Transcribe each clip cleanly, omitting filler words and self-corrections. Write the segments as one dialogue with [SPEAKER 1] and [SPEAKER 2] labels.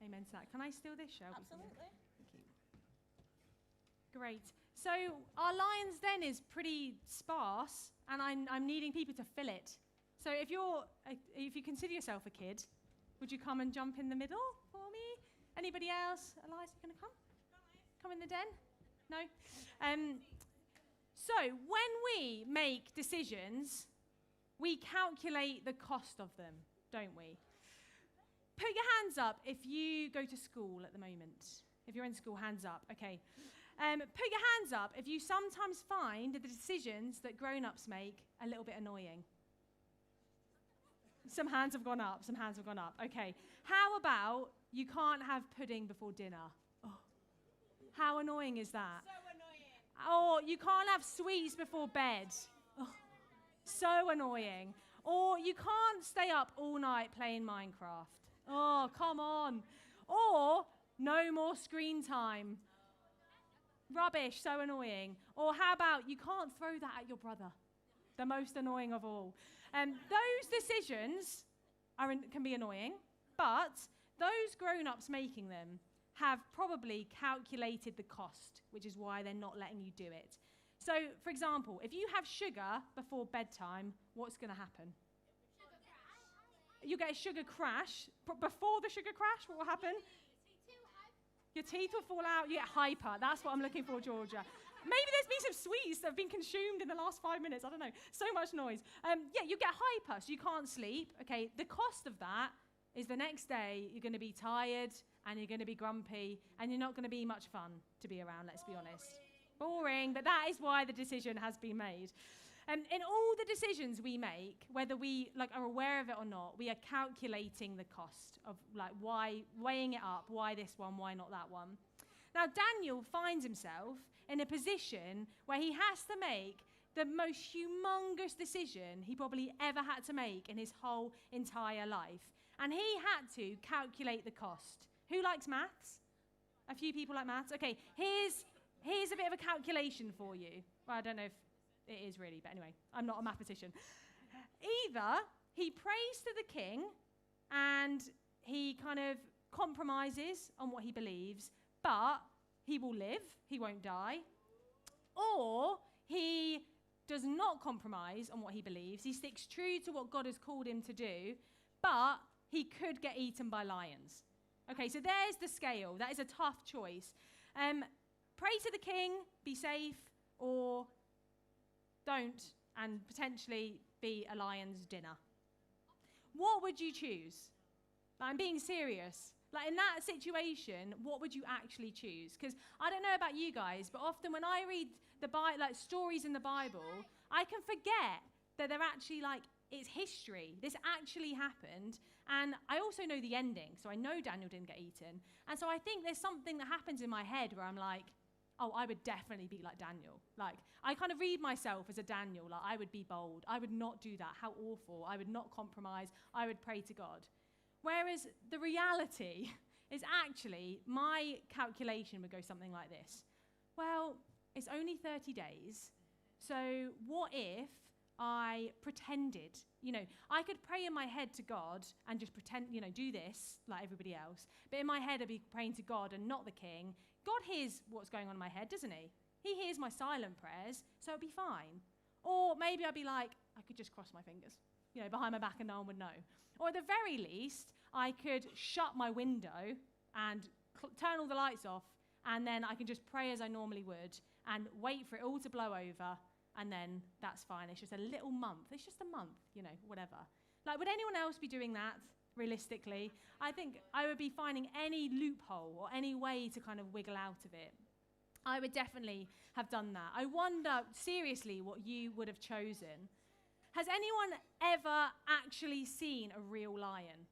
[SPEAKER 1] Amen to that. Can I steal this, Shelby?
[SPEAKER 2] Absolutely.
[SPEAKER 1] Thank you. Great. So our lion's den is pretty sparse, and I'm needing people to fill it. So if you consider yourself a kid, would you come and jump in the middle for me? Anybody else? Elias, you going to come? Come in the den? No? So when we make decisions, we calculate the cost of them, don't we? Put your hands up if you go to school at the moment. If you're in school, hands up. Okay. Put your hands up if you sometimes find the decisions that grown-ups make a little bit annoying. Some hands have gone up. Some hands have gone up. Okay. How about you can't have pudding before dinner? Oh. How annoying is that?
[SPEAKER 2] So annoying.
[SPEAKER 1] Or you can't have sweets before bed. Oh. So annoying. Or you can't stay up all night playing Minecraft. Oh, come on. Or no more screen time. Rubbish, so annoying. Or how about you can't throw that at your brother? The most annoying of all. Those decisions can be annoying, but those grown-ups making them have probably calculated the cost, which is why they're not letting you do it. So, for example, if you have sugar before bedtime, what's going to happen? You get a sugar crash. Before the sugar crash, what will happen? Your teeth will fall out. You get hyper. That's what I'm looking for, Georgia. Maybe there's been some sweets that have been consumed in the last 5 minutes. I don't know. So much noise. You get hyper, so you can't sleep. Okay, the cost of that is the next day you're going to be tired and you're going to be grumpy and you're not going to be much fun to be around, let's be honest. Boring, but that is why the decision has been made. In all the decisions we make, whether we are aware of it or not, we are calculating the cost of why, weighing it up, why this one, why not that one. Now, Daniel finds himself in a position where he has to make the most humongous decision he probably ever had to make in his whole entire life. And he had to calculate the cost. Who likes maths? A few people like maths? Okay, here's a bit of a calculation for you. Well, I don't know if it is really, but anyway, I'm not a mathematician. Either he prays to the king and he kind of compromises on what he believes, but he will live, he won't die. Or he does not compromise on what he believes. He sticks true to what God has called him to do, but he could get eaten by lions. Okay, so there's the scale. That is a tough choice. Pray to the king, be safe, or don't, and potentially be a lion's dinner. What would you choose? I'm being serious. In that situation, what would you actually choose? Because I don't know about you guys, but often when I read the stories in the Bible, I can forget that they're actually it's history. This actually happened. And I also know the ending, so I know Daniel didn't get eaten. And so I think there's something that happens in my head where I'm like, oh, I would definitely be like Daniel. I kind of read myself as a Daniel. I would be bold. I would not do that. How awful. I would not compromise. I would pray to God. Whereas the reality is actually my calculation would go something like this. Well, it's only 30 days. So what if I pretended? I could pray in my head to God and just pretend, do this like everybody else. But in my head, I'd be praying to God and not the king. God hears what's going on in my head, doesn't he? He hears my silent prayers, so it'd be fine. Or maybe I'd be like, I could just cross my fingers, behind my back and no one would know. Or at the very least, I could shut my window and turn all the lights off, and then I can just pray as I normally would and wait for it all to blow over, and then that's fine. It's just a little month. It's just a month, whatever. Would anyone else be doing that? Realistically, I think I would be finding any loophole or any way to kind of wiggle out of it. I would definitely have done that. I wonder, seriously, what you would have chosen. Has anyone ever actually seen a real lion?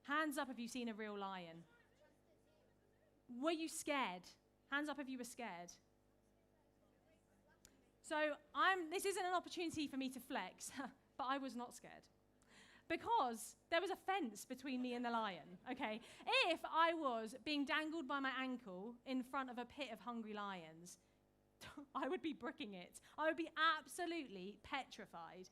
[SPEAKER 1] Hands up if you've seen a real lion. Were you scared? Hands up if you were scared. So this isn't an opportunity for me to flex, but I was not scared. Because there was a fence between me and the lion, okay? If I was being dangled by my ankle in front of a pit of hungry lions, I would be bricking it. I would be absolutely petrified.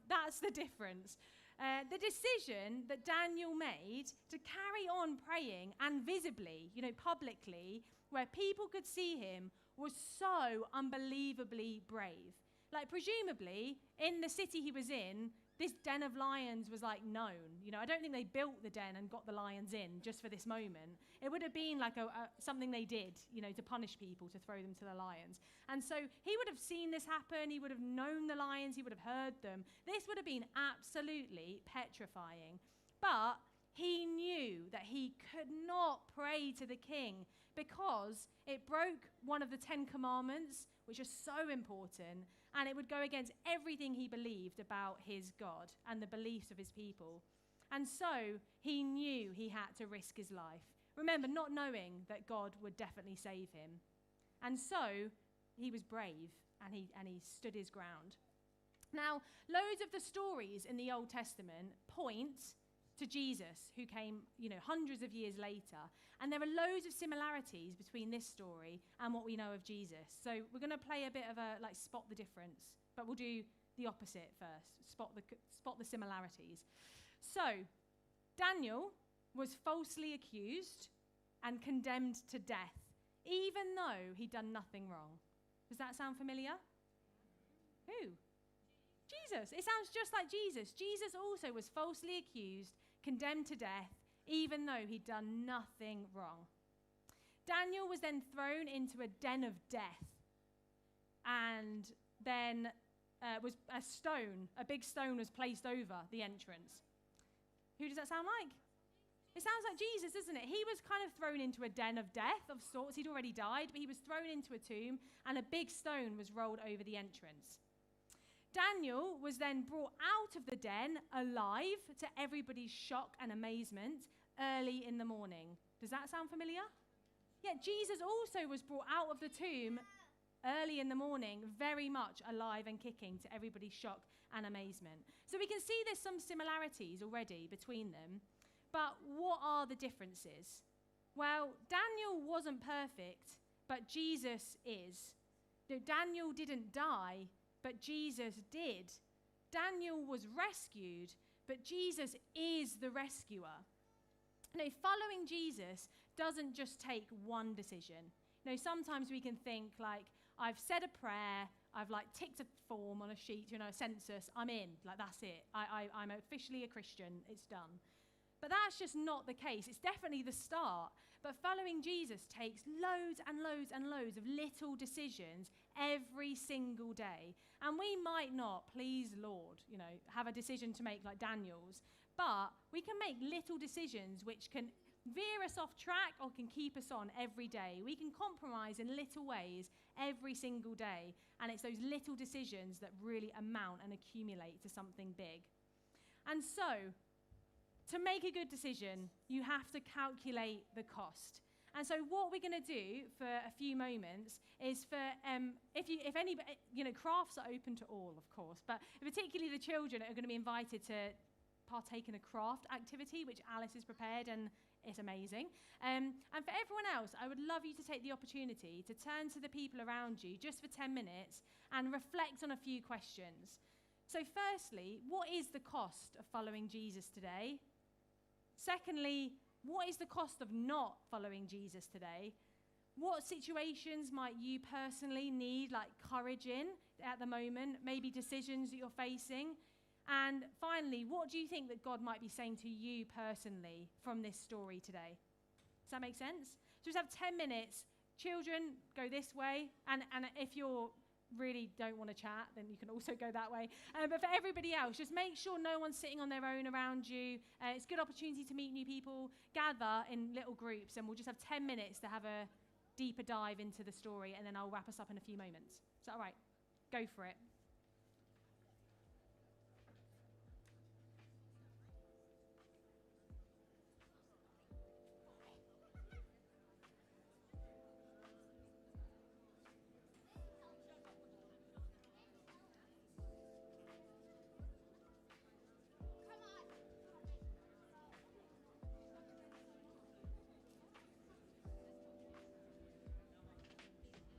[SPEAKER 1] That's the difference. The decision that Daniel made to carry on praying and visibly, publicly, where people could see him, was so unbelievably brave. Like, presumably, in the city he was in, this den of lions was known. I don't think they built the den and got the lions in just for this moment. It would have been like something they did, to punish people, to throw them to the lions. And so he would have seen this happen. He would have known the lions. He would have heard them. This would have been absolutely petrifying. But he knew that he could not pray to the king because it broke one of the 10 Commandments, which are so important, and it would go against everything he believed about his God and the beliefs of his people. And so he knew he had to risk his life. Remember, not knowing that God would definitely save him. And so he was brave, and he stood his ground. Now, loads of the stories in the Old Testament point to Jesus, who came, hundreds of years later. And there are loads of similarities between this story and what we know of Jesus. So we're going to play a bit of a, spot the difference. But we'll do the opposite first, spot the similarities. So, Daniel was falsely accused and condemned to death, even though he'd done nothing wrong. Does that sound familiar? Who? Jesus. It sounds just like Jesus. Jesus also was falsely accused, condemned to death, even though he'd done nothing wrong. Daniel was then thrown into a den of death, and then a big stone was placed over the entrance. Who does that sound like? It sounds like Jesus, doesn't it? He was kind of thrown into a den of death of sorts. He'd already died, but he was thrown into a tomb, and a big stone was rolled over the entrance. Daniel was then brought out of the den alive, to everybody's shock and amazement, early in the morning. Does that sound familiar? Yeah, Jesus also was brought out of the tomb early in the morning, very much alive and kicking, to everybody's shock and amazement. So we can see there's some similarities already between them. But what are the differences? Well, Daniel wasn't perfect, but Jesus is. No, Daniel didn't die, but Jesus did. Daniel was rescued, but Jesus is the rescuer. Following Jesus doesn't just take one decision. Sometimes we can think I've said a prayer, I've ticked a form on a sheet, a census, I'm in, that's it. I'm officially a Christian, it's done. But that's just not the case. It's definitely the start. But following Jesus takes loads and loads and loads of little decisions every single day. And we might not, please Lord, have a decision to make like Daniel's, but we can make little decisions which can veer us off track or can keep us on every day. We can compromise in little ways every single day. And it's those little decisions that really amount and accumulate to something big. And so, to make a good decision, you have to calculate the cost. And so what we're going to do for a few moments is if anybody, crafts are open to all, of course, but particularly the children are going to be invited to partake in a craft activity, which Alice has prepared, and it's amazing. And for everyone else, I would love you to take the opportunity to turn to the people around you just for 10 minutes and reflect on a few questions. So firstly, what is the cost of following Jesus today? Secondly, what is the cost of not following Jesus today? What situations might you personally need courage in at the moment? Maybe decisions that you're facing. And finally, what do you think that God might be saying to you personally from this story today? Does that make sense? So just have 10 minutes. Children, go this way. And if you're really don't want to chat, then you can also go that way. But for everybody else, just make sure no one's sitting on their own around you. It's a good opportunity to meet new people. Gather in little groups, and we'll just have 10 minutes to have a deeper dive into the story, and then I'll wrap us up in a few moments. Is that all right? Go for it.